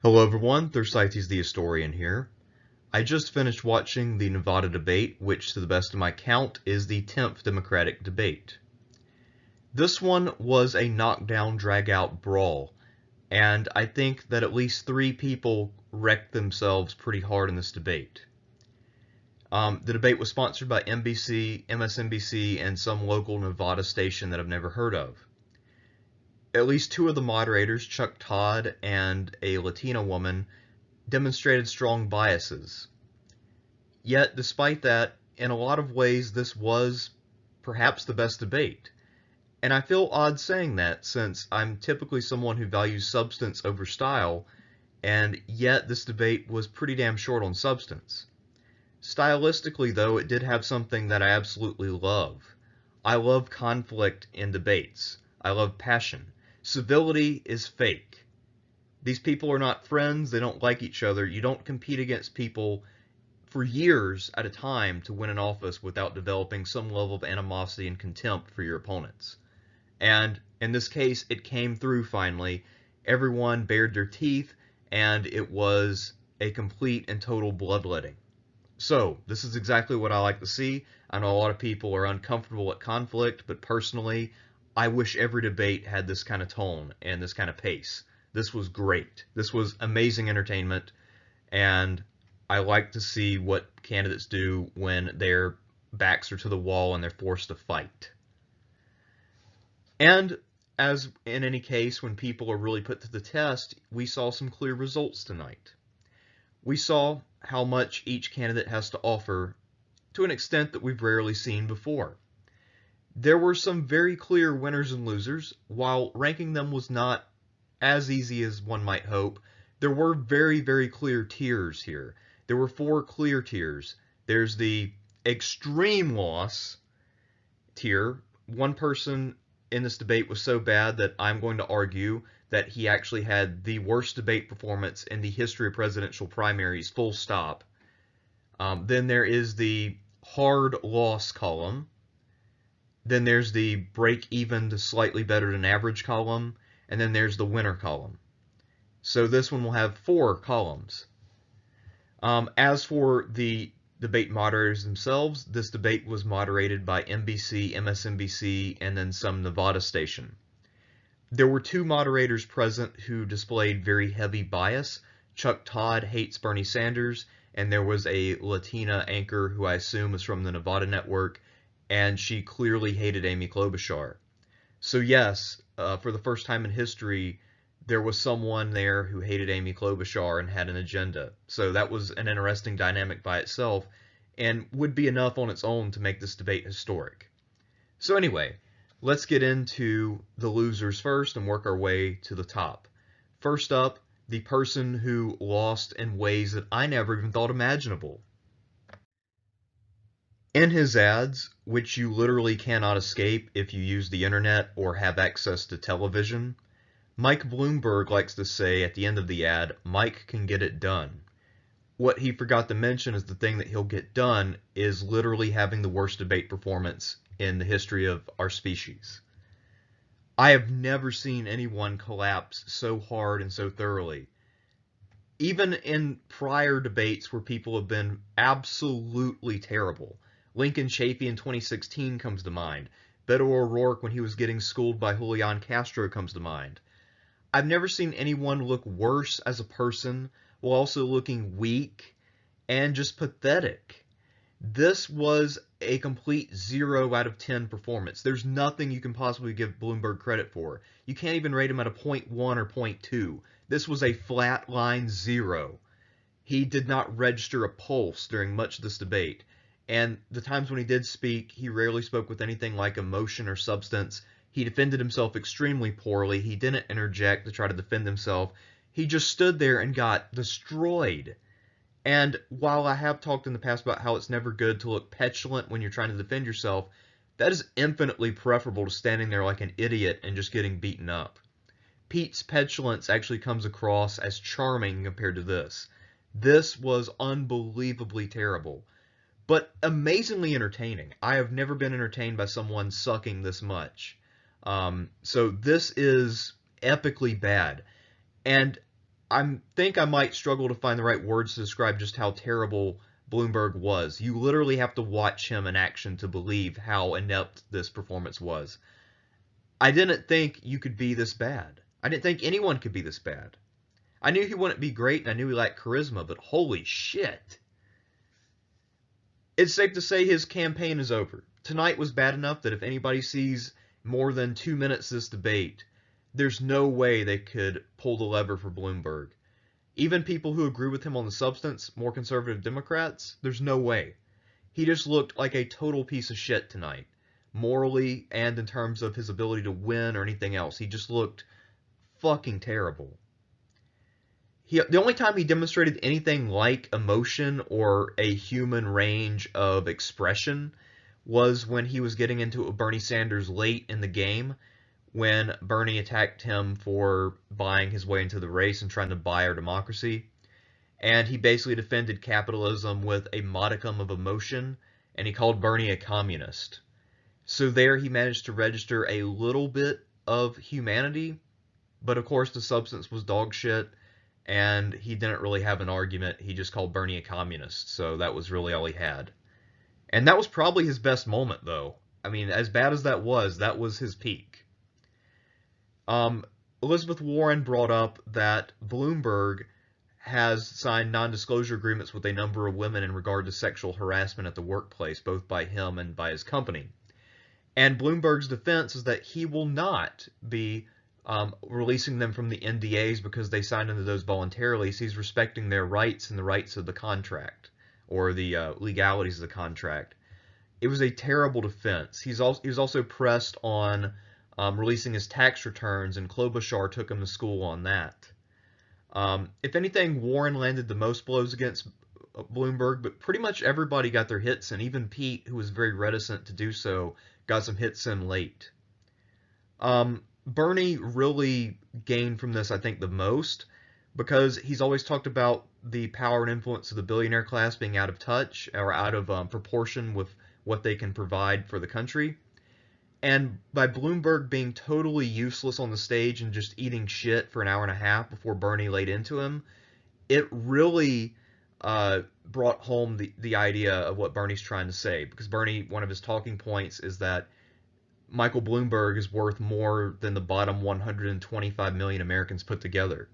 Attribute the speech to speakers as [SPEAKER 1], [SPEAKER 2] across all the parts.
[SPEAKER 1] Hello everyone, Thersites the Historian here. I just finished watching the Nevada debate, which to the best of my count is the 10th Democratic debate. This one was a knockdown, drag-out brawl, and I think that at least 3 people wrecked themselves pretty hard in this debate. The debate was sponsored by NBC, MSNBC, and some local Nevada station that I've never heard of. At least 2 of the moderators, Chuck Todd and a Latina woman, demonstrated strong biases. Yet, despite that, in a lot of ways, this was perhaps the best debate. And I feel odd saying that, since I'm typically someone who values substance over style, and yet this debate was pretty damn short on substance. Stylistically, though, it did have something that I absolutely love. I love conflict in debates. I love passion. Civility is fake. These people are not friends, they don't like each other. You don't compete against people for years at a time to win an office without developing some level of animosity and contempt for your opponents. And in this case, it came through finally. Everyone bared their teeth, and it was a complete and total bloodletting. So, this is exactly what I like to see. I know a lot of people are uncomfortable at conflict, but personally, I wish every debate had this kind of tone and this kind of pace. This was great. This was amazing entertainment, and I like to see what candidates do when their backs are to the wall and they're forced to fight. And as in any case, when people are really put to the test, we saw some clear results tonight. We saw how much each candidate has to offer to an extent that we've rarely seen before. There were some very clear winners and losers. While ranking them was not as easy as one might hope, there were very, very clear tiers here. There were 4 clear tiers. There's the extreme loss tier. One person in this debate was so bad that I'm going to argue that he actually had the worst debate performance in the history of presidential primaries, full stop. Then there is the hard loss column. Then there's the break even to slightly better than average column. And then there's the winner column. So this one will have 4 columns. As for the debate moderators themselves, this debate was moderated by NBC, MSNBC, and then some Nevada station. There were 2 moderators present who displayed very heavy bias. Chuck Todd hates Bernie Sanders, and there was a Latina anchor who I assume is from the Nevada network, and she clearly hated Amy Klobuchar. So yes, for the first time in history, there was someone there who hated Amy Klobuchar and had an agenda. So that was an interesting dynamic by itself, and would be enough on its own to make this debate historic. So anyway, let's get into the losers first and work our way to the top. First up, the person who lost in ways that I never even thought imaginable. In his ads, which you literally cannot escape if you use the internet or have access to television, Mike Bloomberg likes to say at the end of the ad, Mike can get it done. What he forgot to mention is the thing that he'll get done is literally having the worst debate performance in the history of our species. I have never seen anyone collapse so hard and so thoroughly. Even in prior debates where people have been absolutely terrible. Lincoln Chafee in 2016 comes to mind. Beto O'Rourke when he was getting schooled by Julian Castro comes to mind. I've never seen anyone look worse as a person while also looking weak and just pathetic. This was a complete 0 out of 10 performance. There's nothing you can possibly give Bloomberg credit for. You can't even rate him at a 0.1 or 0.2. This was a flat line 0. He did not register a pulse during much of this debate. And the times when he did speak, he rarely spoke with anything like emotion or substance. He defended himself extremely poorly. He didn't interject to try to defend himself. He just stood there and got destroyed. And while I have talked in the past about how it's never good to look petulant when you're trying to defend yourself, that is infinitely preferable to standing there like an idiot and just getting beaten up. Pete's petulance actually comes across as charming compared to this. This was unbelievably terrible, but amazingly entertaining. I have never been entertained by someone sucking this much. So this is epically bad. And I think I might struggle to find the right words to describe just how terrible Bloomberg was. You literally have to watch him in action to believe how inept this performance was. I didn't think you could be this bad. I didn't think anyone could be this bad. I knew he wouldn't be great, and I knew he lacked charisma, but holy shit. It's safe to say his campaign is over. Tonight was bad enough that if anybody sees more than 2 minutes of this debate, there's no way they could pull the lever for Bloomberg. Even people who agree with him on the substance, more conservative Democrats, there's no way. He just looked like a total piece of shit tonight, morally and in terms of his ability to win or anything else. He just looked fucking terrible. The only time he demonstrated anything like emotion or a human range of expression was when he was getting into it with Bernie Sanders late in the game, when Bernie attacked him for buying his way into the race and trying to buy our democracy. And he basically defended capitalism with a modicum of emotion, and he called Bernie a communist. So there he managed to register a little bit of humanity, but of course the substance was dog shit, and he didn't really have an argument. He just called Bernie a communist, so that was really all he had. And that was probably his best moment, though. I mean, as bad as that was his peak. Elizabeth Warren brought up that Bloomberg has signed non-disclosure agreements with a number of women in regard to sexual harassment at the workplace, both by him and by his company. And Bloomberg's defense is that he will not be releasing them from the NDAs because they signed into those voluntarily. So he's respecting their rights and the rights of the contract, or the legalities of the contract. It was a terrible defense. He was also pressed on releasing his tax returns, and Klobuchar took him to school on that. If anything, Warren landed the most blows against Bloomberg, but pretty much everybody got their hits in. Even Pete, who was very reticent to do so, got some hits in late. Bernie really gained from this, I think, the most, because he's always talked about the power and influence of the billionaire class being out of touch or out of proportion with what they can provide for the country. And by Bloomberg being totally useless on the stage and just eating shit for an hour and a half before Bernie laid into him, it really brought home the idea of what Bernie's trying to say. Because Bernie, one of his talking points is that Michael Bloomberg is worth more than the bottom 125 million Americans put together.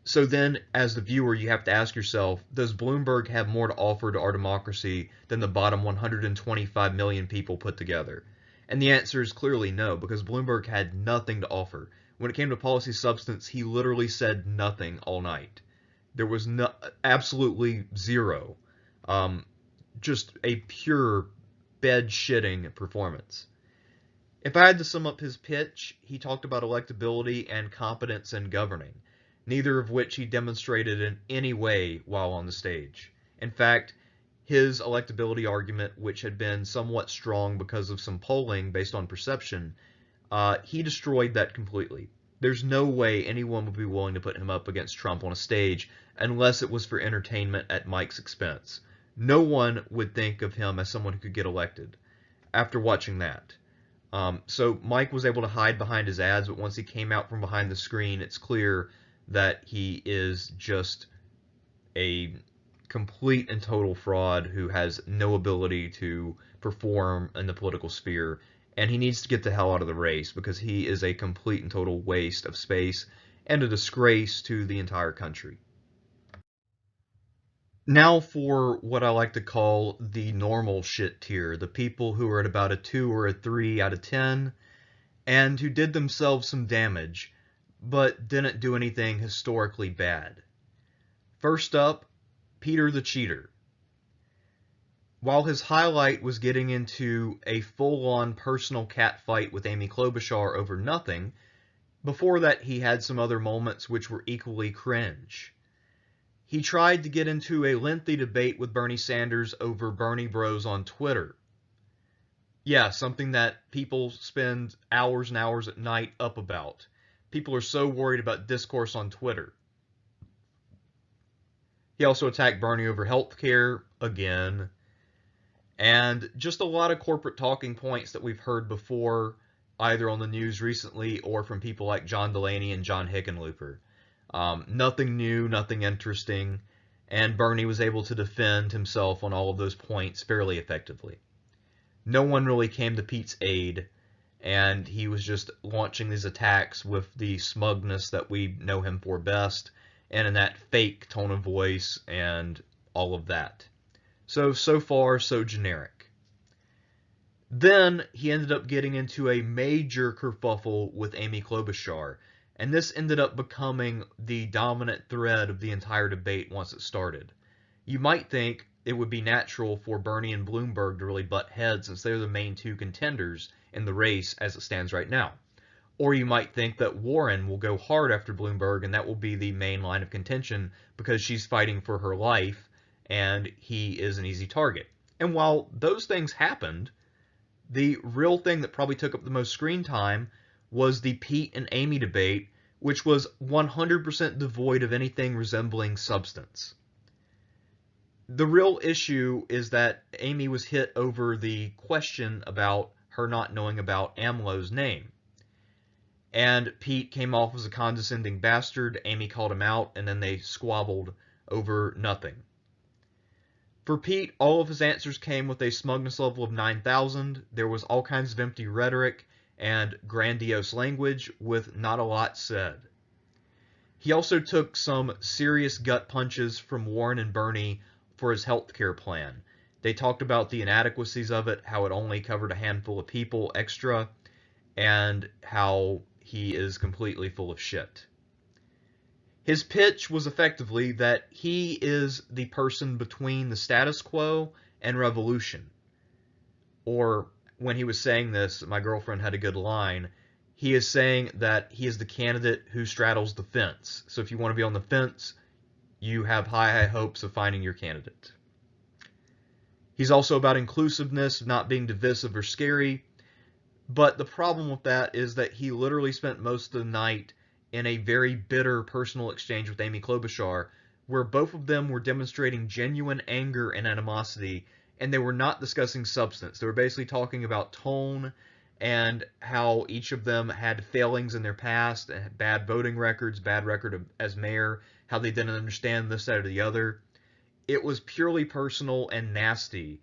[SPEAKER 1] So then, as the viewer, you have to ask yourself, does Bloomberg have more to offer to our democracy than the bottom 125 million people put together? And the answer is clearly no, because Bloomberg had nothing to offer. When it came to policy substance, he literally said nothing all night. There was absolutely zero. Just a pure bed-shitting performance. If I had to sum up his pitch, he talked about electability and competence in governing, neither of which he demonstrated in any way while on the stage. In fact, his electability argument, which had been somewhat strong because of some polling based on perception, he destroyed that completely. There's no way anyone would be willing to put him up against Trump on a stage unless it was for entertainment at Mike's expense. No one would think of him as someone who could get elected after watching that. So Mike was able to hide behind his ads, but once he came out from behind the screen, it's clear that he is just a complete and total fraud who has no ability to perform in the political sphere, and he needs to get the hell out of the race because he is a complete and total waste of space and a disgrace to the entire country. Now for what I like to call the normal shit tier, the people who are at about a 2 or a 3 out of 10, and who did themselves some damage, but didn't do anything historically bad. First up, Peter the Cheater. While his highlight was getting into a full-on personal catfight with Amy Klobuchar over nothing, before that he had some other moments which were equally cringe. He tried to get into a lengthy debate with Bernie Sanders over Bernie Bros on Twitter. Yeah, something that people spend hours and hours at night up about. People are so worried about discourse on Twitter. He also attacked Bernie over healthcare, again. And just a lot of corporate talking points that we've heard before, either on the news recently or from people like John Delaney and John Hickenlooper. Nothing new, nothing interesting, and Bernie was able to defend himself on all of those points fairly effectively. No one really came to Pete's aid, and he was just launching these attacks with the smugness that we know him for best, and in that fake tone of voice and all of that. So far, so generic. Then he ended up getting into a major kerfuffle with Amy Klobuchar, and this ended up becoming the dominant thread of the entire debate once it started. You might think it would be natural for Bernie and Bloomberg to really butt heads since they're the main two contenders in the race as it stands right now. Or you might think that Warren will go hard after Bloomberg and that will be the main line of contention because she's fighting for her life and he is an easy target. And while those things happened, the real thing that probably took up the most screen time was the Pete and Amy debate, which was 100% devoid of anything resembling substance. The real issue is that Amy was hit over the question about her not knowing about AMLO's name. And Pete came off as a condescending bastard, Amy called him out, and then they squabbled over nothing. For Pete, all of his answers came with a smugness level of 9,000. There was all kinds of empty rhetoric and grandiose language with not a lot said. He also took some serious gut punches from Warren and Bernie for his healthcare plan. They talked about the inadequacies of it, how it only covered a handful of people extra, and how he is completely full of shit. His pitch was effectively that he is the person between the status quo and revolution. Or, when he was saying this, my girlfriend had a good line, he is saying that he is the candidate who straddles the fence. So if you want to be on the fence, you have high hopes of finding your candidate. He's also about inclusiveness, not being divisive or scary. But the problem with that is that he literally spent most of the night in a very bitter personal exchange with Amy Klobuchar, where both of them were demonstrating genuine anger and animosity, and they were not discussing substance. They were basically talking about tone and how each of them had failings in their past, bad voting records, bad record as mayor, how they didn't understand this, that, or the other. It was purely personal and nasty,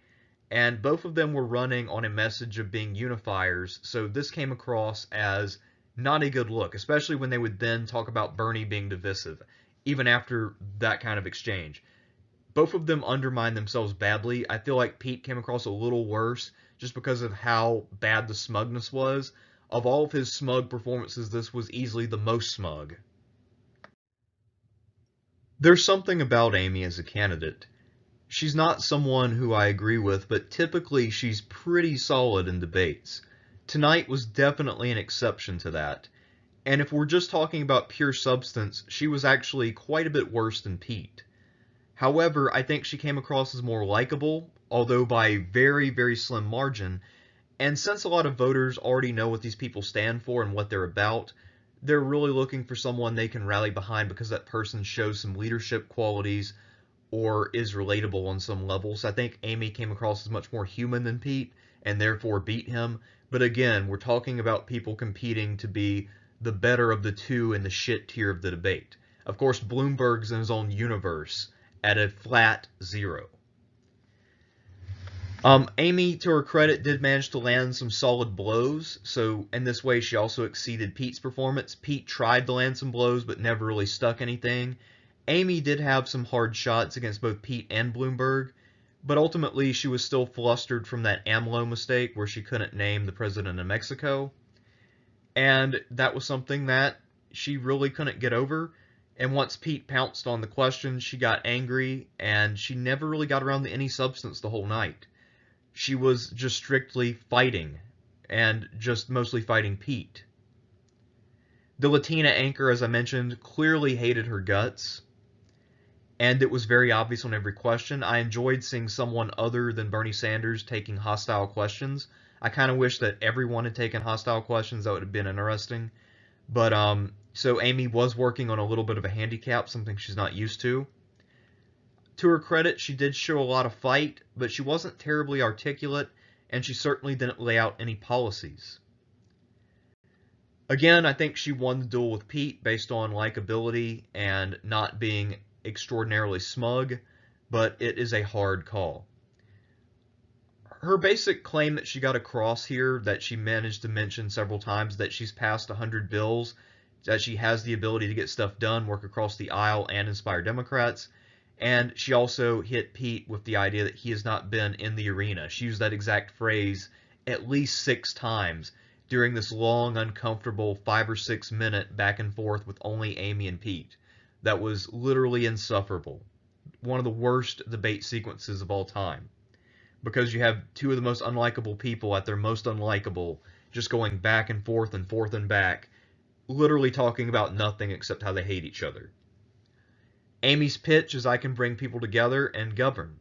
[SPEAKER 1] and both of them were running on a message of being unifiers, so this came across as not a good look, especially when they would then talk about Bernie being divisive, even after that kind of exchange. Both of them undermined themselves badly. I feel like Pete came across a little worse just because of how bad the smugness was. Of all of his smug performances, this was easily the most smug. There's something about Amy as a candidate. She's not someone who I agree with, but typically she's pretty solid in debates. Tonight was definitely an exception to that. And if we're just talking about pure substance, she was actually quite a bit worse than Pete. However, I think she came across as more likable, although by a very, very slim margin. And since a lot of voters already know what these people stand for and what they're about, they're really looking for someone they can rally behind because that person shows some leadership qualities or is relatable on some levels. I think Amy came across as much more human than Pete and therefore beat him. But again, we're talking about people competing to be the better of the two in the shit tier of the debate. Of course, Bloomberg's in his own universe at a flat 0. Amy, to her credit, did manage to land some solid blows, so in this way she also exceeded Pete's performance. Pete tried to land some blows but never really stuck anything. Amy did have some hard shots against both Pete and Bloomberg, but ultimately she was still flustered from that AMLO mistake where she couldn't name the president of Mexico, and that was something that she really couldn't get over. And once Pete pounced on the question, she got angry, and she never really got around to any substance the whole night. She was just strictly fighting, and just mostly fighting Pete. The Latina anchor, as I mentioned, clearly hated her guts, and it was very obvious on every question. I enjoyed seeing someone other than Bernie Sanders taking hostile questions. I kind of wish that everyone had taken hostile questions. That would have been interesting. But, so Amy was working on a little bit of a handicap, something she's not used to. To her credit, she did show a lot of fight, but she wasn't terribly articulate, and she certainly didn't lay out any policies. Again, I think she won the duel with Pete based on likability and not being extraordinarily smug, but it is a hard call. Her basic claim that she got across here, that she managed to mention several times, that she's passed 100 bills, that she has the ability to get stuff done, work across the aisle, and inspire Democrats. And she also hit Pete with the idea that he has not been in the arena. She used that exact phrase at least 6 times during this long, uncomfortable 5 or 6 minute back and forth with only Amy and Pete. That was literally insufferable. One of the worst debate sequences of all time. Because you have two of the most unlikable people at their most unlikable, just going back and forth and back, literally talking about nothing except how they hate each other. Amy's pitch is I can bring people together and govern.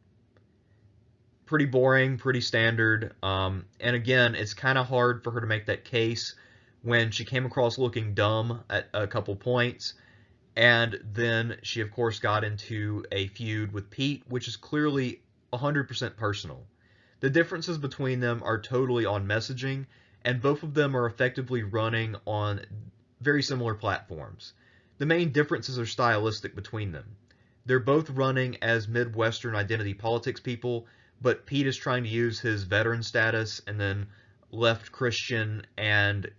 [SPEAKER 1] Pretty boring, pretty standard, and again, it's kind of hard for her to make that case when she came across looking dumb at a couple points, and then she of course got into a feud with Pete, which is clearly 100% personal. The differences between them are totally on messaging, and both of them are effectively running on very similar platforms. The main differences are stylistic between them. They're both running as Midwestern identity politics people, but Pete is trying to use his veteran status and then left Christian and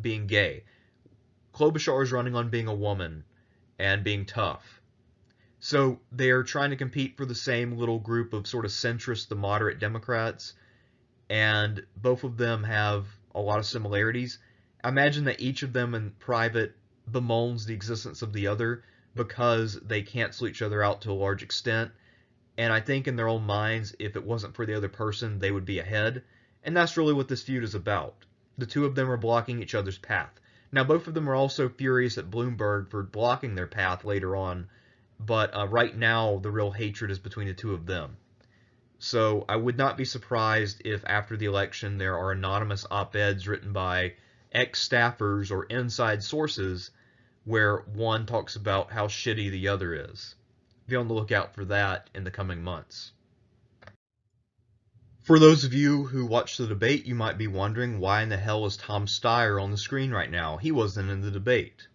[SPEAKER 1] being gay. Klobuchar is running on being a woman and being tough. So they are trying to compete for the same little group of sort of centrist to moderate Democrats, and both of them have a lot of similarities. I imagine that each of them in private bemoans the existence of the other because they cancel each other out to a large extent, and I think in their own minds, if it wasn't for the other person, they would be ahead, and that's really what this feud is about. The two of them are blocking each other's path. Now, both of them are also furious at Bloomberg for blocking their path later on, but right now the real hatred is between the two of them. So I would not be surprised if after the election there are anonymous op-eds written by ex-staffers or inside sources where one talks about how shitty the other is. Be on the lookout for that in the coming months. For those of you who watched the debate, you might be wondering why in the hell is Tom Steyer on the screen right now? He wasn't in the debate.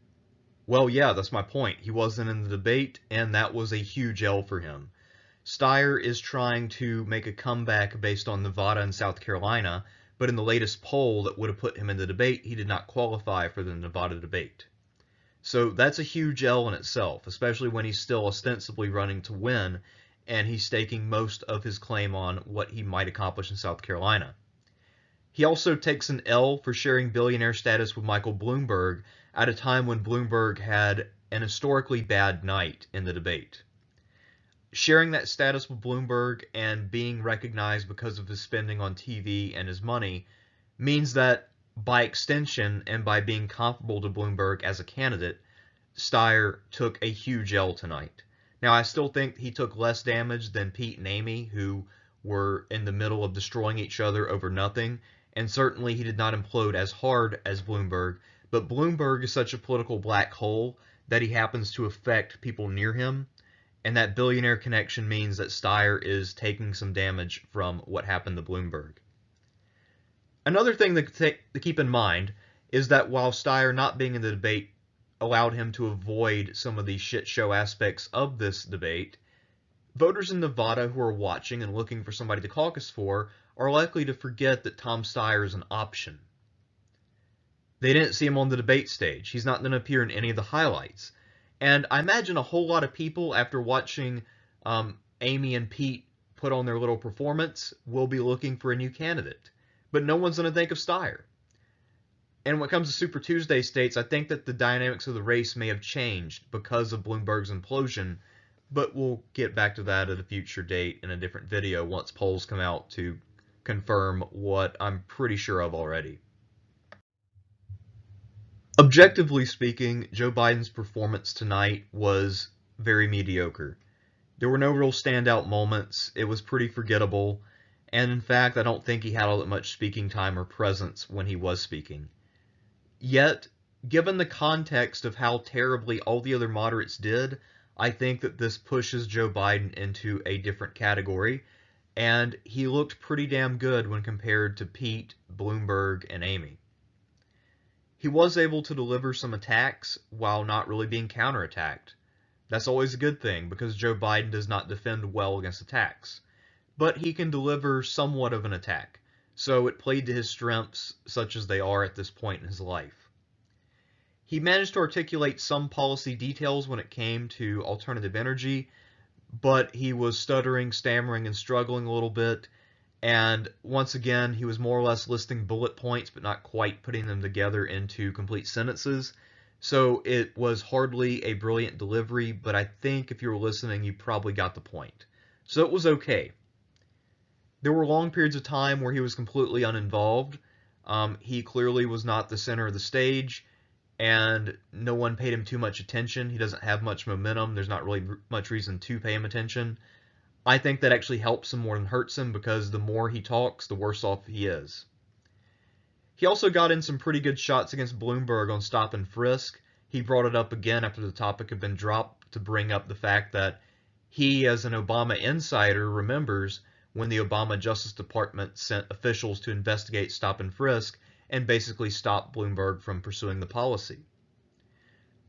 [SPEAKER 1] Well, yeah, that's my point. He wasn't in the debate, and that was a huge L for him. Steyer is trying to make a comeback based on Nevada and South Carolina, but in the latest poll that would have put him in the debate, he did not qualify for the Nevada debate. So that's a huge L in itself, especially when he's still ostensibly running to win, and he's staking most of his claim on what he might accomplish in South Carolina. He also takes an L for sharing billionaire status with Michael Bloomberg at a time when Bloomberg had an historically bad night in the debate. Sharing that status with Bloomberg and being recognized because of his spending on TV and his money means that, by extension and by being comparable to Bloomberg as a candidate, Steyer took a huge L tonight. Now, I still think he took less damage than Pete and Amy, who were in the middle of destroying each other over nothing, and certainly he did not implode as hard as Bloomberg, but Bloomberg is such a political black hole that he happens to affect people near him, and that billionaire connection means that Steyer is taking some damage from what happened to Bloomberg. Another thing to keep in mind is that while Steyer not being in the debate allowed him to avoid some of the shit show aspects of this debate, voters in Nevada who are watching and looking for somebody to caucus for are likely to forget that Tom Steyer is an option. They didn't see him on the debate stage. He's not going to appear in any of the highlights. And I imagine a whole lot of people, after watching Amy and Pete put on their little performance, will be looking for a new candidate. But no one's going to think of Steyer. And when it comes to Super Tuesday states, I think that the dynamics of the race may have changed because of Bloomberg's implosion, but we'll get back to that at a future date in a different video once polls come out to confirm what I'm pretty sure of already. Objectively speaking, Joe Biden's performance tonight was very mediocre. There were no real standout moments. It was pretty forgettable. And in fact, I don't think he had all that much speaking time or presence when he was speaking. Yet, given the context of how terribly all the other moderates did, I think that this pushes Joe Biden into a different category, and he looked pretty damn good when compared to Pete, Bloomberg, and Amy. He was able to deliver some attacks while not really being counterattacked. That's always a good thing because Joe Biden does not defend well against attacks. But he can deliver somewhat of an attack, so it played to his strengths, such as they are at this point in his life. He managed to articulate some policy details when it came to alternative energy, but he was stuttering, stammering, and struggling a little bit. And once again, he was more or less listing bullet points, but not quite putting them together into complete sentences. So it was hardly a brilliant delivery, but I think if you were listening, you probably got the point. So it was okay. There were long periods of time where he was completely uninvolved. He clearly was not the center of the stage, and no one paid him too much attention. He doesn't have much momentum. There's not really much reason to pay him attention. I think that actually helps him more than hurts him because the more he talks, the worse off he is. He also got in some pretty good shots against Bloomberg on stop and frisk. He brought it up again after the topic had been dropped to bring up the fact that he, as an Obama insider, remembers when the Obama Justice Department sent officials to investigate stop and frisk and basically stop Bloomberg from pursuing the policy.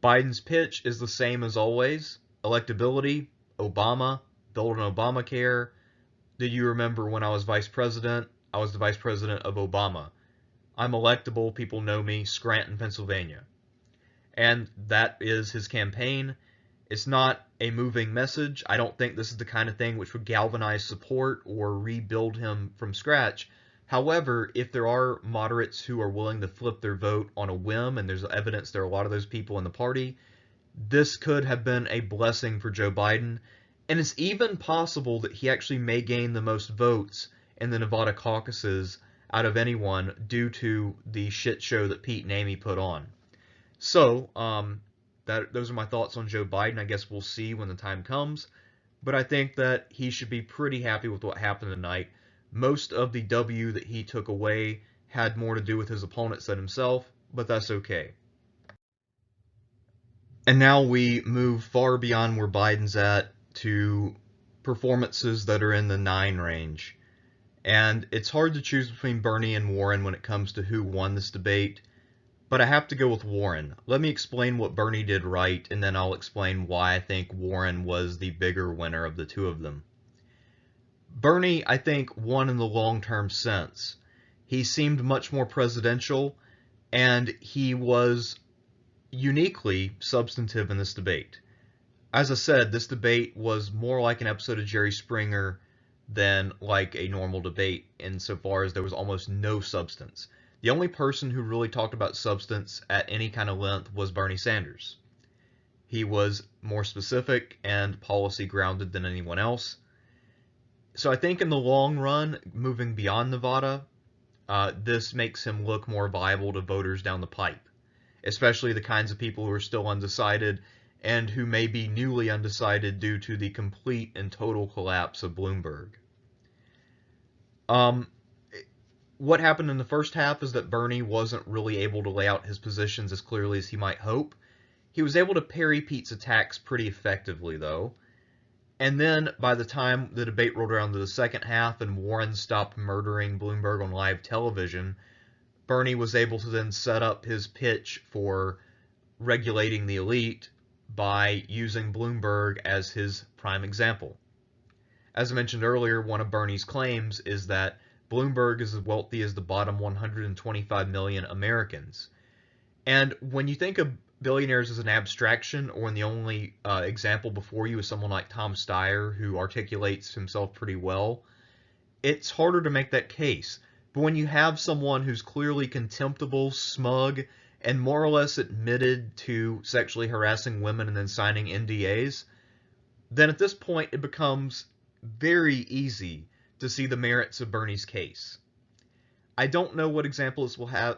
[SPEAKER 1] Biden's pitch is the same as always. Electability, Obama, build on Obamacare. Do you remember when I was vice president? I was the vice president of Obama. I'm electable, people know me, Scranton, Pennsylvania. And that is his campaign. It's not a moving message. I don't think this is the kind of thing which would galvanize support or rebuild him from scratch. However, if there are moderates who are willing to flip their vote on a whim, and there's evidence there are a lot of those people in the party, this could have been a blessing for Joe Biden. And it's even possible that he actually may gain the most votes in the Nevada caucuses out of anyone due to the shit show that Pete and Amy put on. So, those are my thoughts on Joe Biden. I guess we'll see when the time comes. But I think that he should be pretty happy with what happened tonight. Most of the W that he took away had more to do with his opponents than himself, but that's okay. And now we move far beyond where Biden's at to performances that are in the 9 range. And it's hard to choose between Bernie and Warren when it comes to who won this debate, but I have to go with Warren. Let me explain what Bernie did right, and then I'll explain why I think Warren was the bigger winner of the two of them. Bernie, I think, won in the long-term sense. He seemed much more presidential, and he was uniquely substantive in this debate. As I said, this debate was more like an episode of Jerry Springer than like a normal debate insofar as there was almost no substance. The only person who really talked about substance at any kind of length was Bernie Sanders. He was more specific and policy grounded than anyone else. So I think in the long run, moving beyond Nevada, this makes him look more viable to voters down the pipe, especially the kinds of people who are still undecided and who may be newly undecided due to the complete and total collapse of Bloomberg. What happened in the first half is that Bernie wasn't really able to lay out his positions as clearly as he might hope. He was able to parry Pete's attacks pretty effectively, though. And then, by the time the debate rolled around to the second half and Warren stopped murdering Bloomberg on live television, Bernie was able to then set up his pitch for regulating the elite by using Bloomberg as his prime example. As I mentioned earlier, one of Bernie's claims is that Bloomberg is as wealthy as the bottom 125 million Americans. And when you think of billionaires as an abstraction, or when the only example before you is someone like Tom Steyer, who articulates himself pretty well, it's harder to make that case. But when you have someone who's clearly contemptible, smug, and more or less admitted to sexually harassing women and then signing NDAs, then at this point it becomes very easy to see the merits of Bernie's case. I don't know what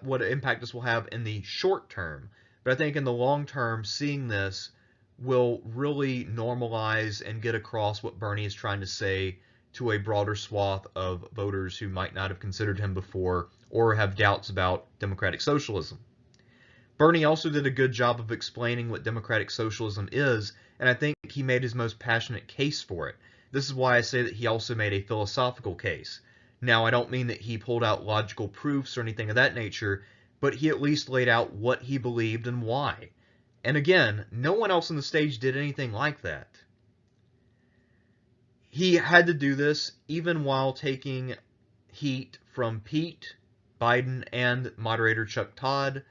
[SPEAKER 1] what impact this will have in the short term, but I think in the long term, seeing this will really normalize and get across what Bernie is trying to say to a broader swath of voters who might not have considered him before or have doubts about democratic socialism. Bernie also did a good job of explaining what democratic socialism is, and I think he made his most passionate case for it. This is why I say that he also made a philosophical case. Now, I don't mean that he pulled out logical proofs or anything of that nature, but he at least laid out what he believed and why. And again, no one else on the stage did anything like that. He had to do this even while taking heat from Pete, Biden, and moderator Chuck Todd,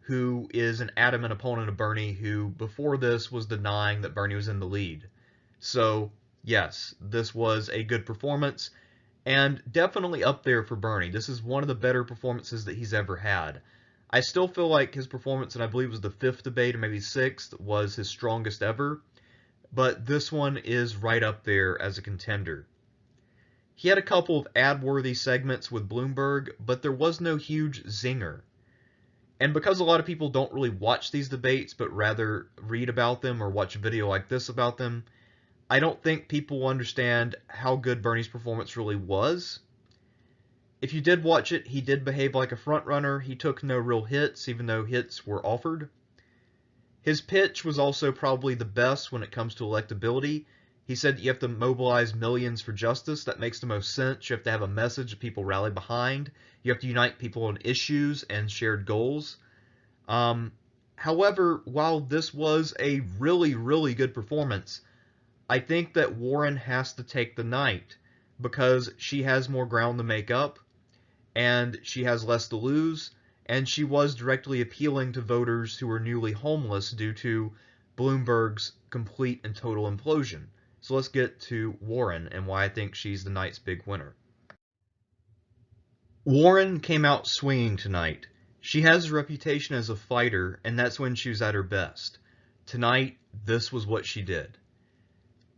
[SPEAKER 1] who is an adamant opponent of Bernie, who before this was denying that Bernie was in the lead. So, yes, this was a good performance, and definitely up there for Bernie. This is one of the better performances that he's ever had. I still feel like his performance, and I believe it was the 5th debate, or maybe 6th, was his strongest ever, but this one is right up there as a contender. He had a couple of ad-worthy segments with Bloomberg, but there was no huge zinger. And because a lot of people don't really watch these debates, but rather read about them or watch a video like this about them, I don't think people will understand how good Bernie's performance really was. If you did watch it, he did behave like a frontrunner. He took no real hits, even though hits were offered. His pitch was also probably the best when it comes to electability. He said you have to mobilize millions for justice. That makes the most sense. You have to have a message that people rally behind. You have to unite people on issues and shared goals. However, while this was a really, really good performance, I think that Warren has to take the night because she has more ground to make up and she has less to lose, and she was directly appealing to voters who are newly homeless due to Bloomberg's complete and total implosion. So let's get to Warren and why I think she's the night's big winner. Warren came out swinging tonight. She has a reputation as a fighter, and that's when she was at her best. Tonight, this was what she did.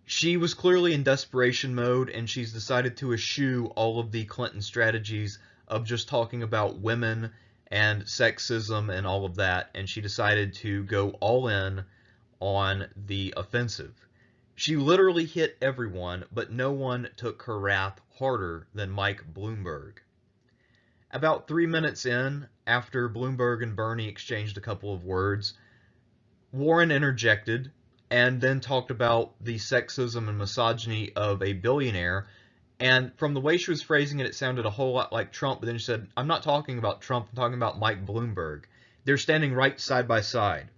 [SPEAKER 1] She was clearly in desperation mode, and she's decided to eschew all of the Clinton strategies of just talking about women and sexism and all of that, and she decided to go all in on the offensive. She literally hit everyone, but no one took her wrath harder than Mike Bloomberg. About 3 minutes in, after Bloomberg and Bernie exchanged a couple of words, Warren interjected and then talked about the sexism and misogyny of a billionaire. And from the way she was phrasing it, it sounded a whole lot like Trump. But then she said, I'm not talking about Trump, I'm talking about Mike Bloomberg. They're standing right side by side.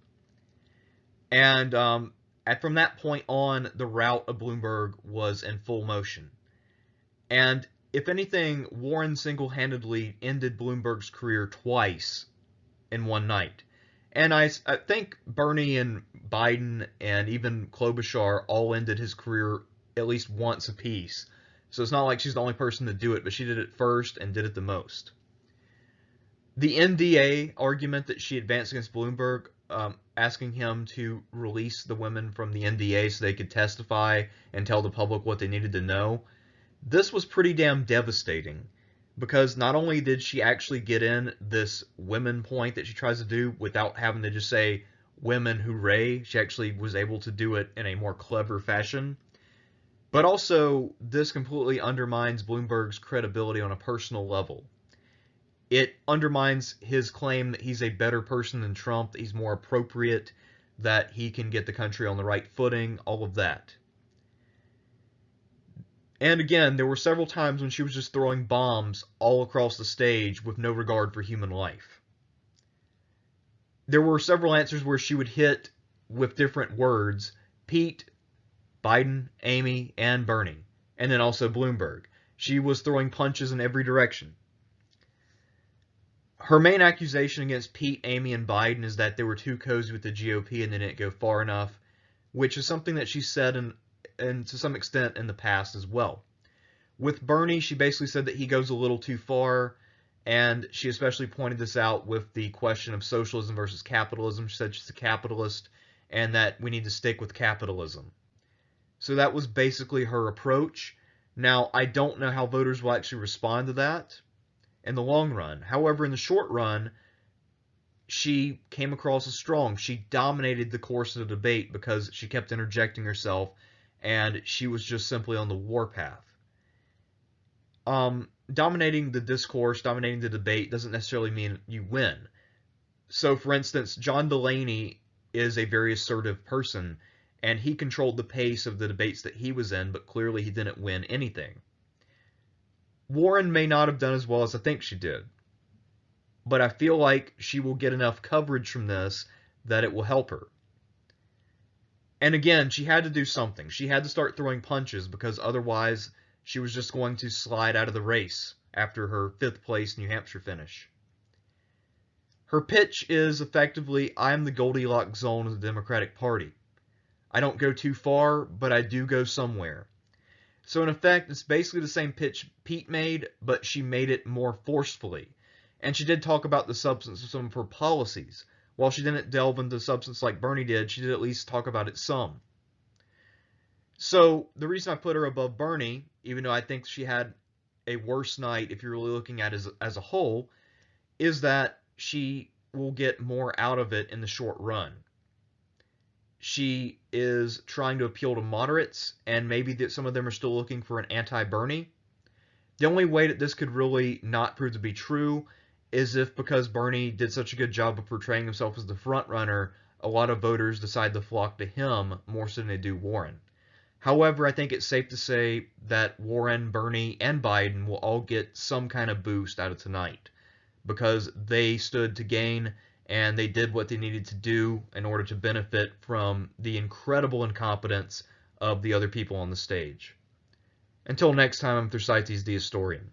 [SPEAKER 1] And from that point on, the rout of Bloomberg was in full motion. And if anything, Warren single-handedly ended Bloomberg's career twice in one night. And I think Bernie and Biden and even Klobuchar all ended his career at least once apiece. So it's not like she's the only person to do it, but she did it first and did it the most. The NDA argument that she advanced against Bloomberg, asking him to release the women from the NDA so they could testify and tell the public what they needed to know, this was pretty damn devastating. Because not only did she actually get in this women point that she tries to do without having to just say women hooray, she actually was able to do it in a more clever fashion. But also, this completely undermines Bloomberg's credibility on a personal level. It undermines his claim that he's a better person than Trump, that he's more appropriate, that he can get the country on the right footing, all of that. And again, there were several times when she was just throwing bombs all across the stage with no regard for human life. There were several answers where she would hit with different words Pete, Biden, Amy, and Bernie, and then also Bloomberg. She was throwing punches in every direction. Her main accusation against Pete, Amy, and Biden is that they were too cozy with the GOP and they didn't go far enough, which is something that she said and to some extent in the past as well. With Bernie, she basically said that he goes a little too far, and she especially pointed this out with the question of socialism versus capitalism. She said she's a capitalist and that we need to stick with capitalism. So that was basically her approach. Now, I don't know how voters will actually respond to that in the long run. However, in the short run, she came across as strong. She dominated the course of the debate because she kept interjecting herself, and she was just simply on the warpath. Dominating the discourse, dominating the debate doesn't necessarily mean you win. So, for instance, John Delaney is a very assertive person, and he controlled the pace of the debates that he was in, but clearly he didn't win anything. Warren may not have done as well as I think she did. but I feel like she will get enough coverage from this that it will help her. And again, she had to do something. She had to start throwing punches because otherwise she was just going to slide out of the race after her 5th place New Hampshire finish. Her pitch is effectively, I'm the Goldilocks zone of the Democratic Party. I don't go too far, but I do go somewhere. So in effect, it's basically the same pitch Pete made, but she made it more forcefully. And she did talk about the substance of some of her policies. While she didn't delve into substance like Bernie did, she did at least talk about it some. So the reason I put her above Bernie, even though I think she had a worse night if you're really looking at it as a whole, is that she will get more out of it in the short run. She is trying to appeal to moderates, and maybe that some of them are still looking for an anti-Bernie. The only way that this could really not prove to be true is if, because Bernie did such a good job of portraying himself as the front runner, a lot of voters decide to flock to him more so than they do Warren. However, I think it's safe to say that Warren, Bernie, and Biden will all get some kind of boost out of tonight because they stood to gain and they did what they needed to do in order to benefit from the incredible incompetence of the other people on the stage. Until next time, I'm Thersites the Historian.